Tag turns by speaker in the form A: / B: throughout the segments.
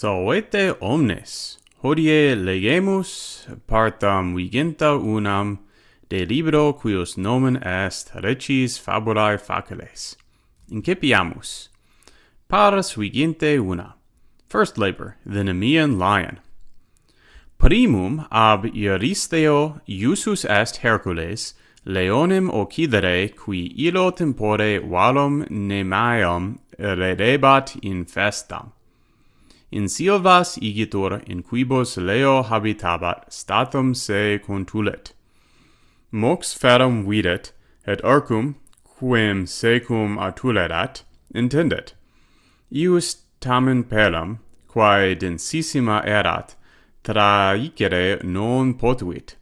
A: Salvete omnes, hodie legemus partam viginta unam de libro quius nomen est Ritchie's Fābulae Facilēs. Incipiamus. Pars viginte una. First labor, the Nemean lion. Primum ab Euristeo iusus est Hercules, leonem occidere qui illo tempore valum Nemeam redebat in festam. In silvas igitur in quibus leo habitabat statum se contulit. Mox ferum videt, et arcum, quem secum atulerat, intendet. Ius tamen pellam, quae densissima erat, traicere non potuit.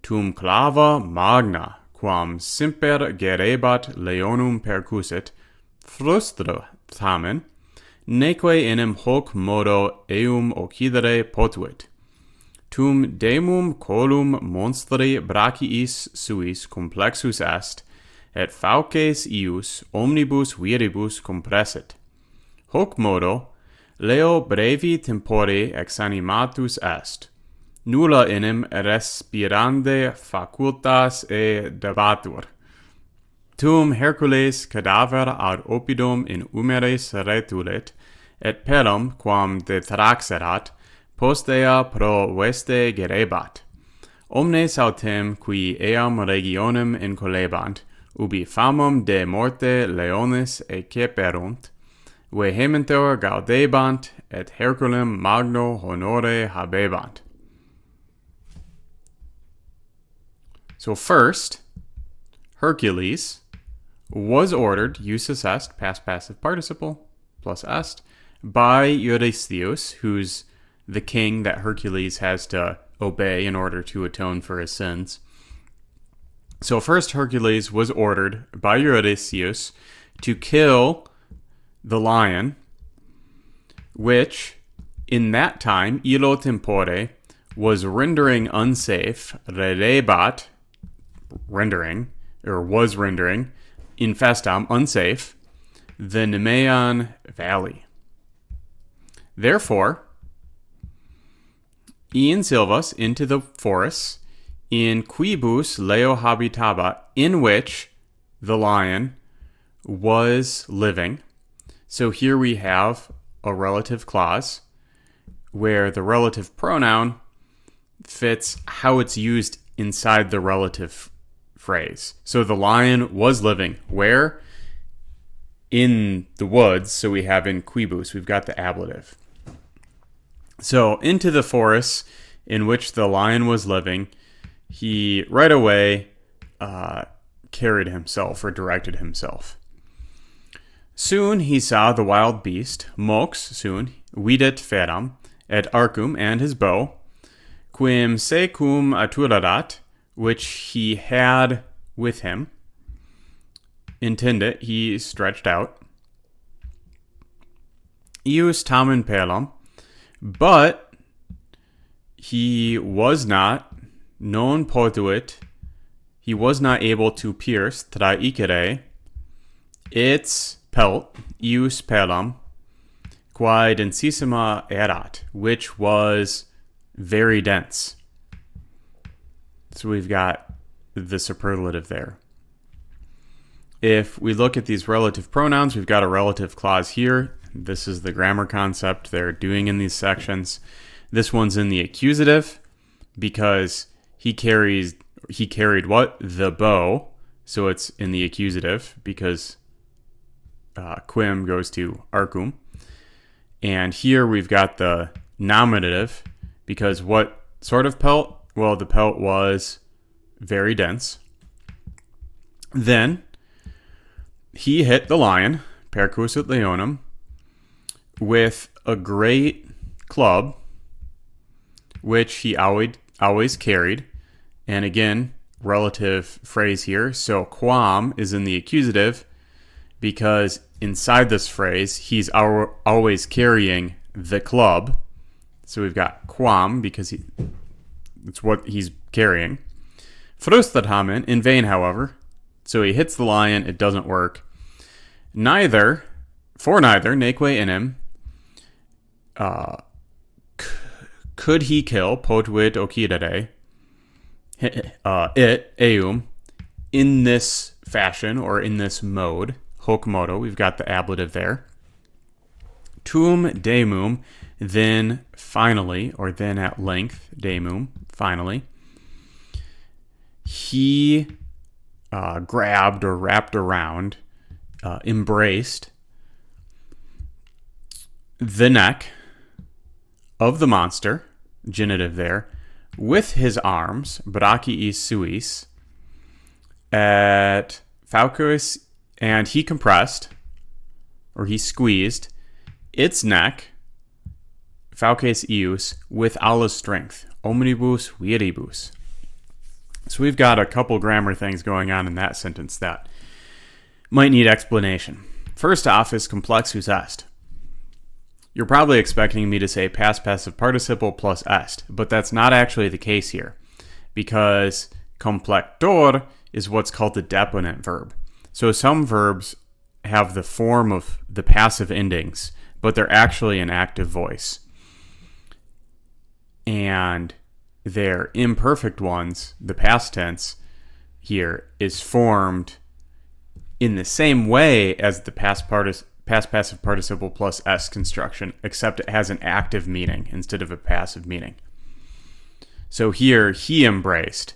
A: Tum clava magna, quam semper gerebat leonum percussit, frustra tamen, neque enim hoc modo eum occidere potuit. Tum demum colum monstri brachiis suis complexus est, et fauces ius omnibus viribus compressit. Hoc modo, leo brevi tempore exanimatus est. Nulla enim respirande facultas debatur. Tum Hercules cadaver ad oppidum in humeris retulit, et pellam quam detraxerat, postea pro veste gerebat. Omnes autem qui eam regionem incolebant, ubi famum de morte leones eceperunt, vehementor gaudebant, et Herculem magno honore habebant. So first, Hercules was ordered, usus est, past passive participle, plus est, by Eurystheus, who's the king that Hercules has to obey in order to atone for his sins. So first, Hercules was ordered by Eurystheus to kill the lion, which in that time, illo tempore, was rendering unsafe, redebat, rendering, infestam, unsafe, the Nemean valley. Therefore, in silvas, into the forests, in quibus leo habitabat, in which the lion was living. So here we have a relative clause where the relative pronoun fits how it's used inside the relative phrase. So the lion was living where? In the woods. So we have in quibus, we've got the ablative. So into the forests in which the lion was living, he right away carried himself or directed himself. Soon he saw the wild beast, mox, soon, videt feram, et arcum, and his bow, quim secum atulerat, which he had with him, intended, he stretched out, ius tamen pellam, but he was not, non potuit, he was not able to pierce, traicere, its pelt, ius pellam, quae densissima erat, which was very dense. So we've got the superlative there. If we look at these relative pronouns, we've got a relative clause here. This is the grammar concept they're doing in these sections. This one's in the accusative because he carried what? The bow. So it's in the accusative because quim goes to arcum. And here we've got the nominative because what sort of pelt? Well, the pelt was very dense. Then he hit the lion, percussit leonum, with a great club, which he always carried. And again, relative phrase here. So quam is in the accusative because inside this phrase, he's always carrying the club. So we've got quam because it's what he's carrying. Frustatamen, in vain, however. So he hits the lion, it doesn't work. For neither, neque enim, could he kill potuit occidere it eum in this fashion or in this mode? Hoc modo, we've got the ablative there. Tum demum, then finally, or then at length, demum, finally. He grabbed or wrapped around, embraced the neck of the monster, genitive there, with his arms, brachiis suis, at Faucus, and he compressed, or he squeezed, its neck, Fauces ius, with Allah's strength, omnibus viribus. So we've got a couple grammar things going on in that sentence that might need explanation. First off is complexus est. You're probably expecting me to say past passive participle plus est, but that's not actually the case here, because complector is what's called the deponent verb. So some verbs have the form of the passive endings, but they're actually an active voice. And their imperfect ones, the past tense here, is formed in the same way as the past passive participle plus s construction, except it has an active meaning instead of a passive meaning. So here, he embraced.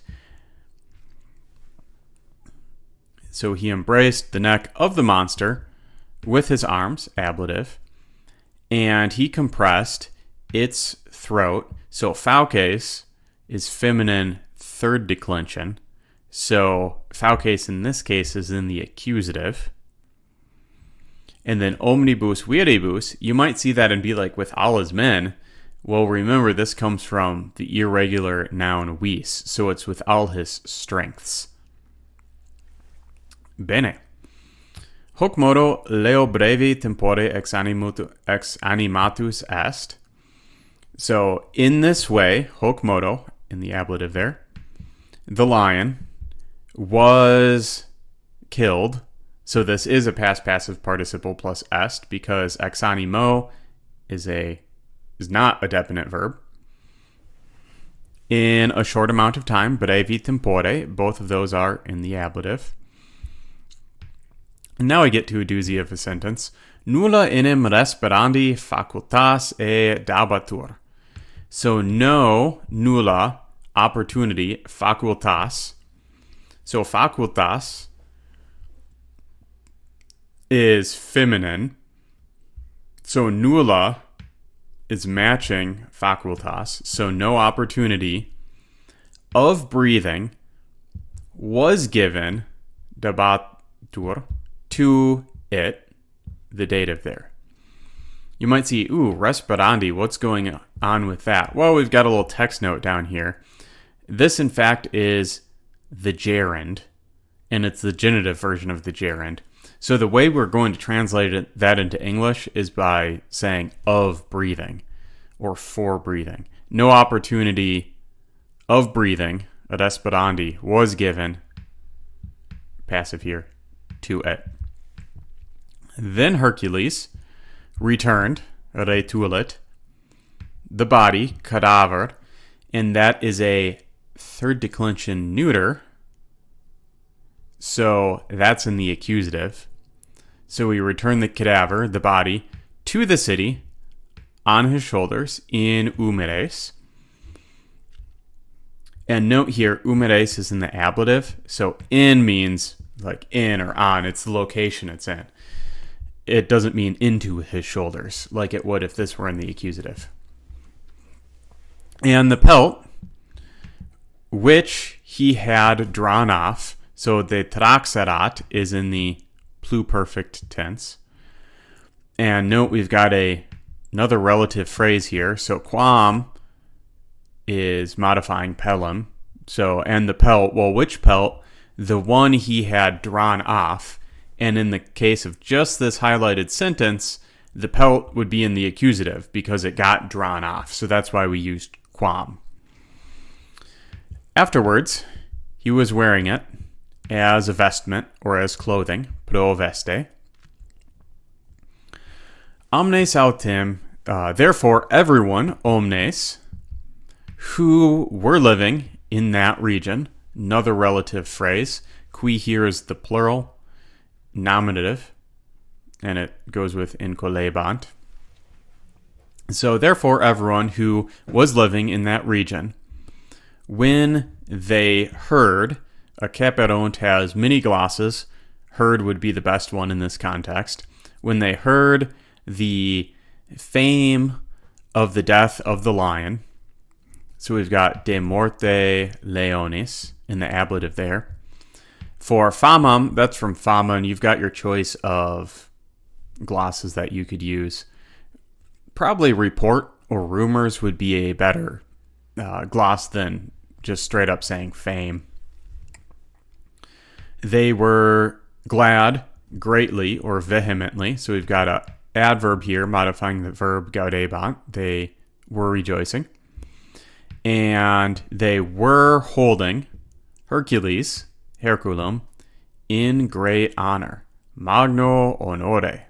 A: So he embraced the neck of the monster with his arms, ablative, and he compressed its throat. So fauces is feminine third declension. So fauces in this case is in the accusative. And then omnibus viribus, you might see that and be like, with Allah's men. Well, remember, this comes from the irregular noun vis, so it's with all his strengths. Bene. Hoc modo leo brevi tempore ex animatus est. So in this way, hoc modo, in the ablative there, the lion was killed. So this is a past passive participle plus est, because ex animo is not a definite verb. In a short amount of time, brevi tempore, both of those are in the ablative. And now I get to a doozy of a sentence. Nulla enim resperandi facultas e dabatur. So no, nulla, opportunity, facultas. So facultas is feminine. So nulla is matching facultas. So no opportunity of breathing was given, dabatur, to it, the dative there. You might see, resperandi, what's going on with that? Well, we've got a little text note down here. This, in fact, is the gerund, and it's the genitive version of the gerund. So the way we're going to translate that into English is by saying of breathing, or for breathing. No opportunity of breathing, resperandi, was given, passive here, to it. Then Hercules returned, retulit, the body, cadaver, and that is a third declension neuter. So that's in the accusative. So we return the cadaver, the body, to the city on his shoulders in umeres. And note here, umeres is in the ablative. So in means like in or on. It's the location it's in. It doesn't mean into his shoulders like it would if this were in the accusative. And the pelt, which he had drawn off, so the traxerat is in the pluperfect tense. And note we've got another relative phrase here. So quam is modifying pelum. So, and the pelt, well, which pelt? The one he had drawn off. And in the case of just this highlighted sentence, the pelt would be in the accusative because it got drawn off. So that's why we used quam. Afterwards, he was wearing it as a vestment or as clothing, pro veste. Omnes autem, therefore everyone, omnes, who were living in that region. Another relative phrase. Qui here is the plural nominative, and it goes with incolebant. So therefore, everyone who was living in that region, when they heard, a caperont has many glosses. Heard would be the best one in this context. When they heard the fame of the death of the lion, so we've got de morte leonis in the ablative there. For famam, that's from fama, and you've got your choice of glosses that you could use. Probably report or rumors would be a better gloss than just straight up saying fame. They were glad greatly or vehemently. So we've got an adverb here modifying the verb gaudebant. They were rejoicing. And they were holding Hercules, Herculum, in great honor. Magno honore.